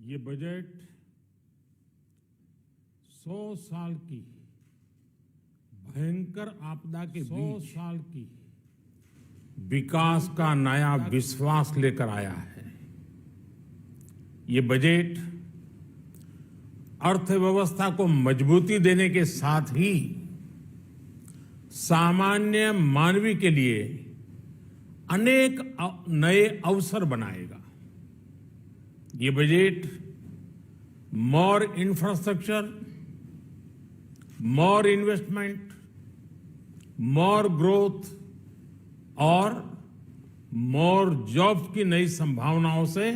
ये बजट 100 साल की भयंकर आपदा के 100 साल की विकास का नया विश्वास लेकर आया है। ये बजट अर्थव्यवस्था को मजबूती देने के साथ ही सामान्य मानवी के लिए अनेक नए अवसर बनाएगा। ये बजट मोर इंफ्रास्ट्रक्चर, मोर इन्वेस्टमेंट, मोर ग्रोथ और मोर जॉब्स की नई संभावनाओं से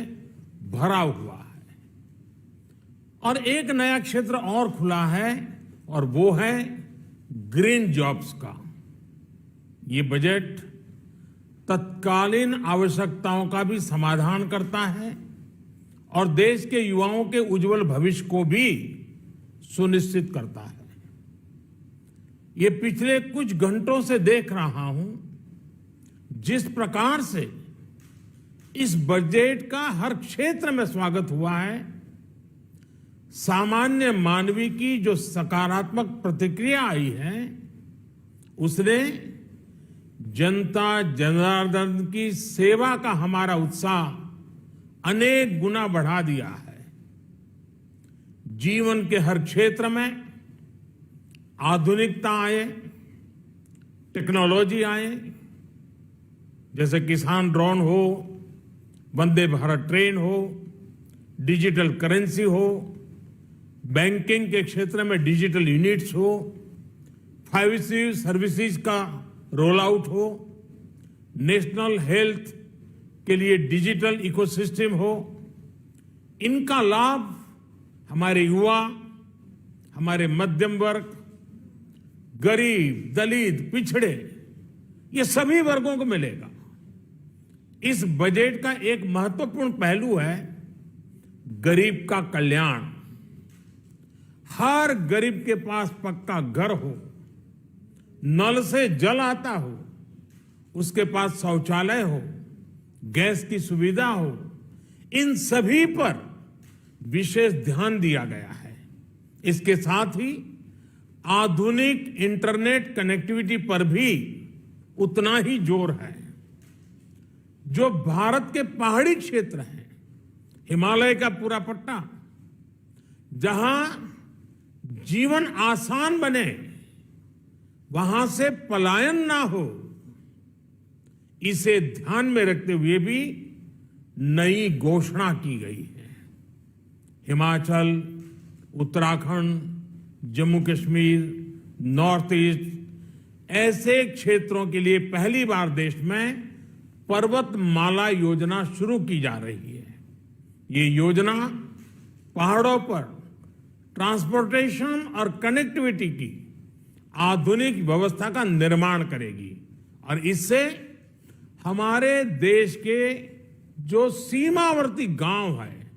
भरा हुआ है। और एक नया क्षेत्र और खुला है और वो है ग्रीन जॉब्स का। ये बजट तत्कालीन आवश्यकताओं का भी समाधान करता है और देश के युवाओं के उज्जवल भविष्य को भी सुनिश्चित करता है। ये पिछले कुछ घंटों से देख रहा हूं जिस प्रकार से इस बजट का हर क्षेत्र में स्वागत हुआ है। सामान्य मानवी की जो सकारात्मक प्रतिक्रिया आई है उसने जनता जनार्दन की सेवा का हमारा उत्साह अनेक गुना बढ़ा दिया है। जीवन के हर क्षेत्र में आधुनिकता आए, टेक्नोलॉजी आए, जैसे किसान ड्रोन हो, वंदे भारत ट्रेन हो, डिजिटल करेंसी हो, बैंकिंग के क्षेत्र में डिजिटल यूनिट्स हो, 5G सर्विसेज का रोल आउट हो, नेशनल हेल्थ के लिए डिजिटल इकोसिस्टम हो। इनका लाभ हमारे युवा, हमारे मध्यम वर्ग, गरीब, दलित, पिछड़े, ये सभी वर्गों को मिलेगा। इस बजट का एक महत्वपूर्ण पहलू है गरीब का कल्याण। हर गरीब के पास पक्का घर हो, नल से जल आता हो, उसके पास शौचालय हो, गैस की सुविधा हो, इन सभी पर विशेष ध्यान दिया गया है। इसके साथ ही आधुनिक इंटरनेट कनेक्टिविटी पर भी उतना ही जोर है। जो भारत के पहाड़ी क्षेत्र हैं, हिमालय का पूरा पट्टा, जहां जीवन आसान बने, वहां से पलायन ना हो, इसे ध्यान में रखते हुए भी नई घोषणा की गई है। हिमाचल, उत्तराखंड, जम्मू कश्मीर, नॉर्थ ईस्ट ऐसे क्षेत्रों के लिए पहली बार देश में पर्वतमाला योजना शुरू की जा रही है। ये योजना पहाड़ों पर ट्रांसपोर्टेशन और कनेक्टिविटी की आधुनिक व्यवस्था का निर्माण करेगी और इससे हमारे देश के जो सीमावर्ती गांव है,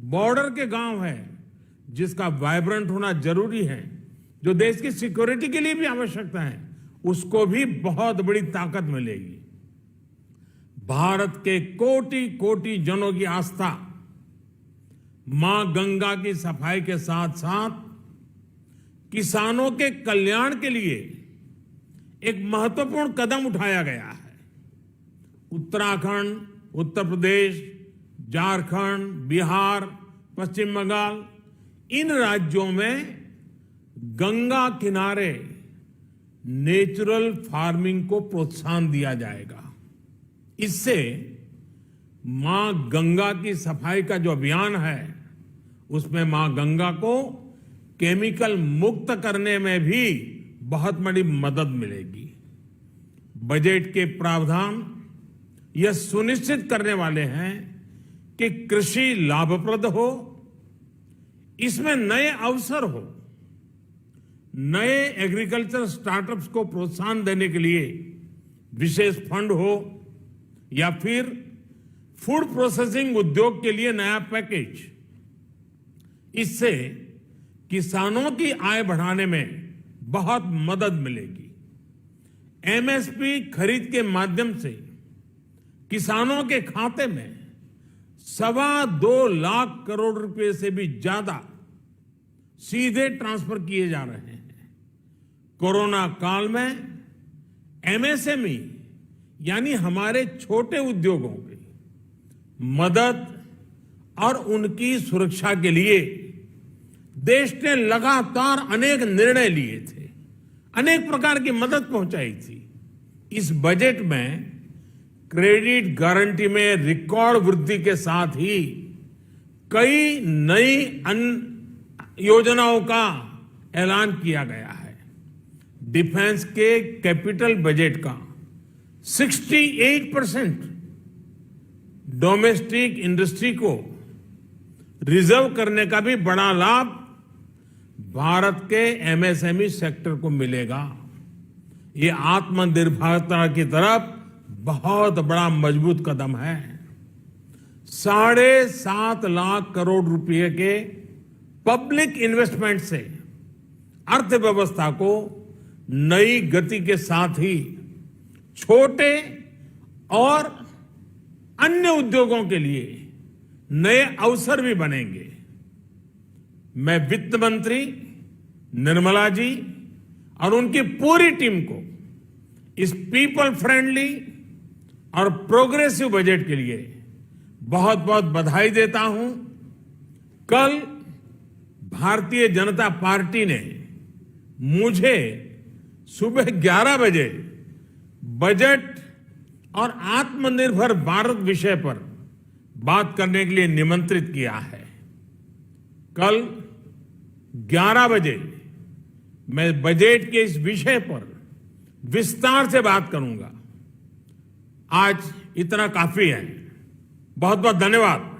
बॉर्डर के गांव है, जिसका वाइब्रेंट होना जरूरी है, जो देश की सिक्योरिटी के लिए भी आवश्यकता है, उसको भी बहुत बड़ी ताकत मिलेगी। भारत के कोटि कोटि जनों की आस्था मां गंगा की सफाई के साथ साथ किसानों के कल्याण के लिए एक महत्वपूर्ण कदम उठाया गया है। उत्तराखंड, उत्तर प्रदेश, झारखंड, बिहार, पश्चिम बंगाल, इन राज्यों में गंगा किनारे नेचुरल फार्मिंग को प्रोत्साहन दिया जाएगा। इससे मां गंगा की सफाई का जो अभियान है, उसमें मां गंगा को केमिकल मुक्त करने में भी बहुत बड़ी मदद मिलेगी। बजट के प्रावधान यह सुनिश्चित करने वाले हैं कि कृषि लाभप्रद हो, इसमें नए अवसर हो, नए एग्रीकल्चर स्टार्टअप्स को प्रोत्साहन देने के लिए विशेष फंड हो या फिर फूड प्रोसेसिंग उद्योग के लिए नया पैकेज। इससे किसानों की आय बढ़ाने में बहुत मदद मिलेगी। एमएसपी खरीद के माध्यम से किसानों के खाते में 2.25 लाख करोड़ रुपए से भी ज्यादा सीधे ट्रांसफर किए जा रहे हैं। कोरोना काल में एमएसएमई यानी हमारे छोटे उद्योगों की मदद और उनकी सुरक्षा के लिए देश ने लगातार अनेक निर्णय लिए थे, अनेक प्रकार की मदद पहुंचाई थी। इस बजट में क्रेडिट गारंटी में रिकॉर्ड वृद्धि के साथ ही कई नई योजनाओं का ऐलान किया गया है। डिफेंस के कैपिटल बजट का 68% डोमेस्टिक इंडस्ट्री को रिजर्व करने का भी बड़ा लाभ भारत के एमएसएमई सेक्टर को मिलेगा। ये आत्मनिर्भरता की तरफ बहुत बड़ा मजबूत कदम है। 7.5 लाख करोड़ रुपए के पब्लिक इन्वेस्टमेंट से अर्थव्यवस्था को नई गति के साथ ही छोटे और अन्य उद्योगों के लिए नए अवसर भी बनेंगे। मैं वित्त मंत्री निर्मला जी और उनकी पूरी टीम को इस पीपल फ्रेंडली और प्रोग्रेसिव बजट के लिए बहुत बहुत बधाई देता हूं। कल भारतीय जनता पार्टी ने मुझे सुबह 11 बजे बजट और आत्मनिर्भर भारत विषय पर बात करने के लिए निमंत्रित किया है। कल 11 बजे मैं बजट के इस विषय पर विस्तार से बात करूंगा। आज इतना काफी है। बहुत बहुत धन्यवाद।